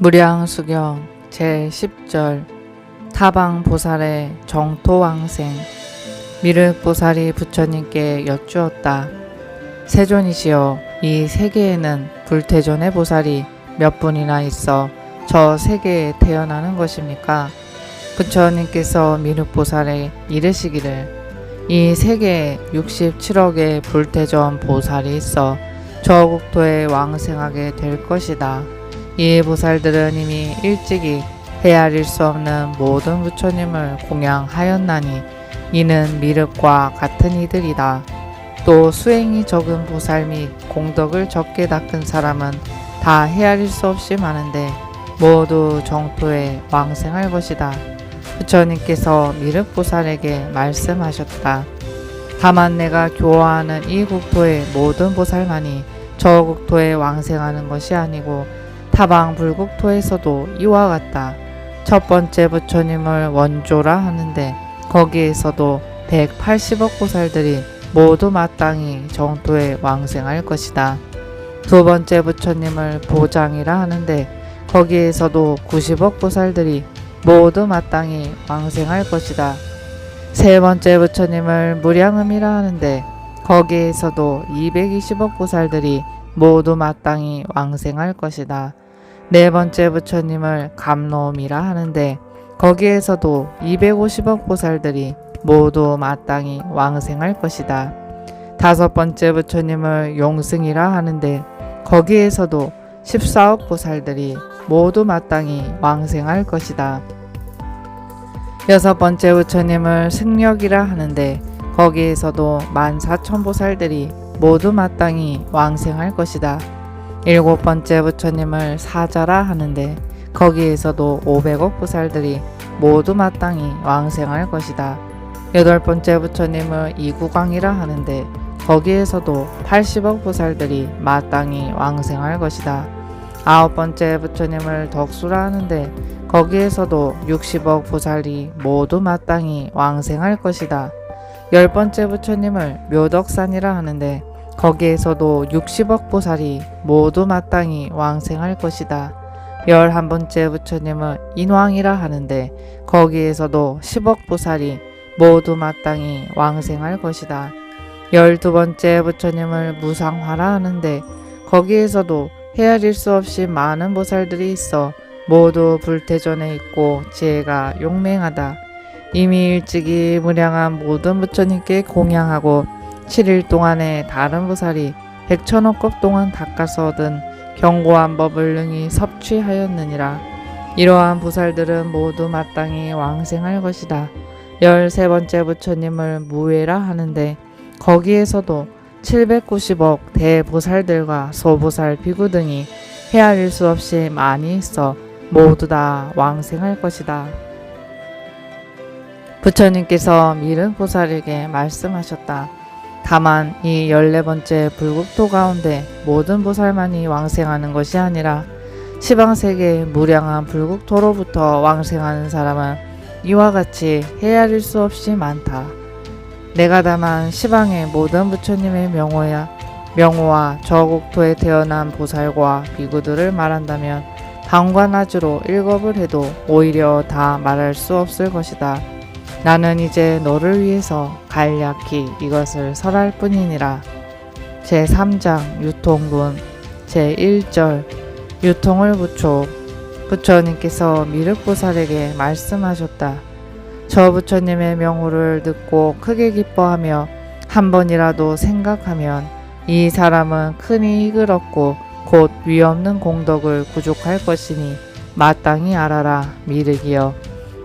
무량수경 제10절 타방보살의 정토왕생. 미륵보살이 부처님께 여쭈었다. 세존이시여, 이 세계에는 불태존의 보살이 몇 분이나 있어 저 세계에 태어나는 것입니까? 부처님께서 미륵보살에 이르시기를, 이 세계에 67억의 불태존 보살이 있어 저 국토에 왕생하게 될 것이다. 이 보살들은 이미 일찍이 헤아릴 수 없는 모든 부처님을 공양하였나니 이는 미륵과 같은 이들이다. 또 수행이 적은 보살 및 공덕을 적게 닦은 사람은 다 헤아릴 수 없이 많은데 모두 정토에 왕생할 것이다. 부처님께서 미륵보살에게 말씀하셨다. 다만 내가 교화하는 이 국토의 모든 보살만이 저 국토에 왕생하는 것이 아니고 타방 불국토에서도 이와 같다. 첫 번째 부처님을 원조라 하는데 거기에서도 180억 보살들이 모두 마땅히 정토에 왕생할 것이다. 두 번째 부처님을 보장이라 하는데 거기에서도 90억 보살들이 모두 마땅히 왕생할 것이다. 세 번째 부처님을 무량음이라 하는데 거기에서도 220억 보살들이 모두 마땅히 왕생할 것이다. 네 번째 부처님을 감노음이라 하는데 거기에서도 250억 보살들이 모두 마땅히 왕생할 것이다. 다섯 번째 부처님을 용승이라 하는데 거기에서도 14억 보살들이 모두 마땅히 왕생할 것이다. 여섯 번째 부처님을 승력이라 하는데 거기에서도 14,000보살들이 모두 마땅히 왕생할 것이다. 일곱 번째 부처님을 사자라 하는데 거기에서도 500억 보살들이 모두 마땅히 왕생할 것이다. 여덟 번째 부처님을 이구광이라 하는데 거기에서도 80억 보살들이 마땅히 왕생할 것이다. 아홉 번째 부처님을 덕수라 하는데 거기에서도 60억 보살이 모두 마땅히 왕생할 것이다. 열 번째 부처님을 묘덕산이라 하는데 거기에서도 60억 보살이 모두 마땅히 왕생할 것이다. 11번째 부처님을 인왕이라 하는데 거기에서도 10억 보살이 모두 마땅히 왕생할 것이다. 12번째 부처님을 무상화라 하는데 거기에서도 헤아릴 수 없이 많은 보살들이 있어 모두 불태존에 있고 지혜가 용맹하다. 이미 일찍이 무량한 모든 부처님께 공양하고 7일 동안에 다른 보살이 100천억급 동안 닦아서 얻은 견고한 법을 능히 섭취하였느니라. 이러한 보살들은 모두 마땅히 왕생할 것이다. 13번째 부처님을 무외라 하는데 거기에서도 790억 대보살들과 소보살 비구 등이 헤아릴 수 없이 많이 있어 모두 다 왕생할 것이다. 부처님께서 미륵보살에게 말씀하셨다. 다만 이 14번째 불국토 가운데 모든 보살만이 왕생하는 것이 아니라 시방세계 무량한 불국토로부터 왕생하는 사람은 이와 같이 헤아릴 수 없이 많다. 내가 다만 시방의 모든 부처님의 명호와 저 국토에 태어난 보살과 비구들을 말한다면 밤과 낮으로 일겁을 해도 오히려 다 말할 수 없을 것이다. 나는 이제 너를 위해서 간략히 이것을 설할 뿐이니라. 제3장 유통론 제1절 유통을 부초. 부처님께서 미륵보살에게 말씀하셨다. 저 부처님의 명호를 듣고 크게 기뻐하며 한 번이라도 생각하면 이 사람은 큰 이익을 얻고 곧 위없는 공덕을 구족할 것이니 마땅히 알아라, 미륵이여.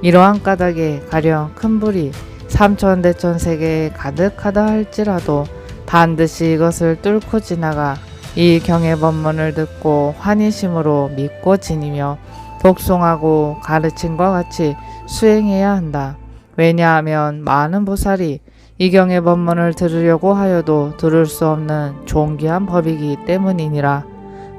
이러한 까닭에 가령 큰 불이 삼천대천 세계에 가득하다 할지라도 반드시 이것을 뚫고 지나가 이 경의 법문을 듣고 환희심으로 믿고 지니며 독송하고 가르침과 같이 수행해야 한다. 왜냐하면 많은 보살이 이 경의 법문을 들으려고 하여도 들을 수 없는 존귀한 법이기 때문이니라.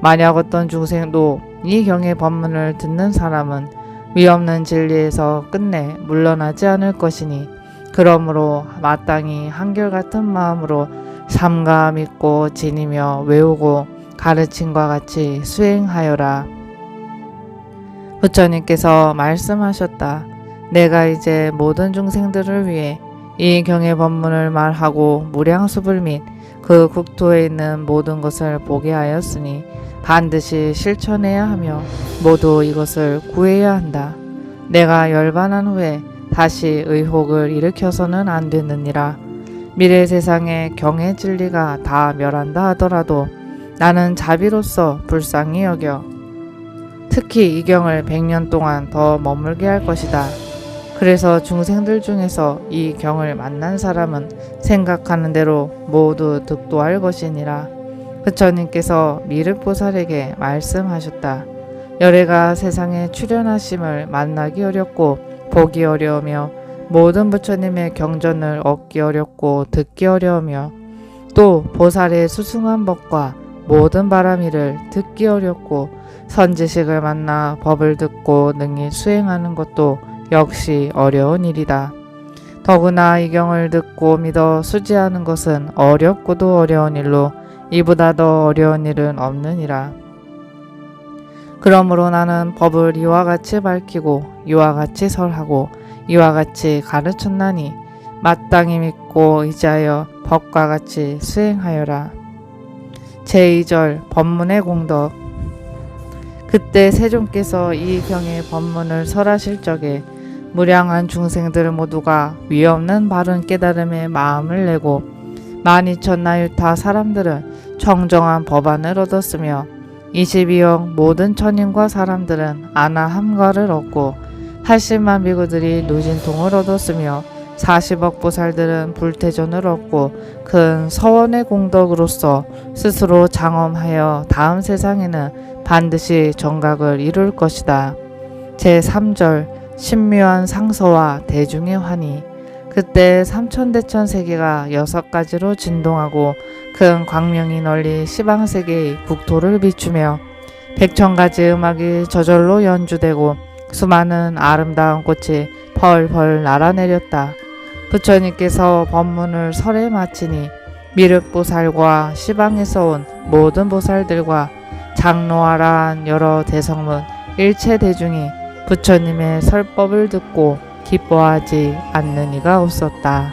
만약 어떤 중생도 이 경의 법문을 듣는 사람은 위없는 진리에서 끝내 물러나지 않을 것이니 그러므로 마땅히 한결같은 마음으로 삼가 믿고 지니며 외우고 가르침과 같이 수행하여라. 부처님께서 말씀하셨다. 내가 이제 모든 중생들을 위해 이 경의 법문을 말하고 무량수불 및 그 국토에 있는 모든 것을 보게 하였으니 반드시 실천해야 하며 모두 이것을 구해야 한다. 내가 열반한 후에 다시 의혹을 일으켜서는 안 되느니라. 미래 세상에 경의 진리가 다 멸한다 하더라도 나는 자비로서 불쌍히 여겨 특히 이 경을 100년 동안 더 머물게 할 것이다. 그래서 중생들 중에서 이 경을 만난 사람은 생각하는 대로 모두 득도할 것이니라. 부처님께서 미륵보살에게 말씀하셨다. 열애가 세상에 출현하심을 만나기 어렵고 보기 어려우며 모든 부처님의 경전을 얻기 어렵고 듣기 어려우며 또 보살의 수승한 법과 모든 바라미를 듣기 어렵고 선지식을 만나 법을 듣고 능히 수행하는 것도 역시 어려운 일이다. 더구나 이 경을 듣고 믿어 수지하는 것은 어렵고도 어려운 일로 이보다 더 어려운 일은 없느니라. 그러므로 나는 법을 이와 같이 밝히고 이와 같이 설하고 이와 같이 가르쳤나니 마땅히 믿고 의지하여 법과 같이 수행하여라. 제2절 법문의 공덕. 그때 세존께서 이 경의 법문을 설하실 적에 무량한 중생들 모두가 위없는 바른 깨달음에 마음을 내고 12,000나유타 사람들은 청정한 법안을 얻었으며 22억 모든 천인과 사람들은 아나함가를 얻고 80만 비구들이 누진통을 얻었으며 40억 보살들은 불태존을 얻고 큰 서원의 공덕으로서 스스로 장엄하여 다음 세상에는 반드시 정각을 이룰 것이다. 제3절 신묘한 상서와 대중의 환희. 그때 삼천대천 세계가 6가지로 진동하고 큰 광명이 널리 시방세계의 국토를 비추며 100,000가지 음악이 저절로 연주되고 수많은 아름다운 꽃이 펄펄 날아내렸다. 부처님께서 법문을 설에 마치니 미륵보살과 시방에서 온 모든 보살들과 장로아라한 여러 대성문 일체 대중이 부처님의 설법을 듣고 기뻐하지 않는 이가 없었다.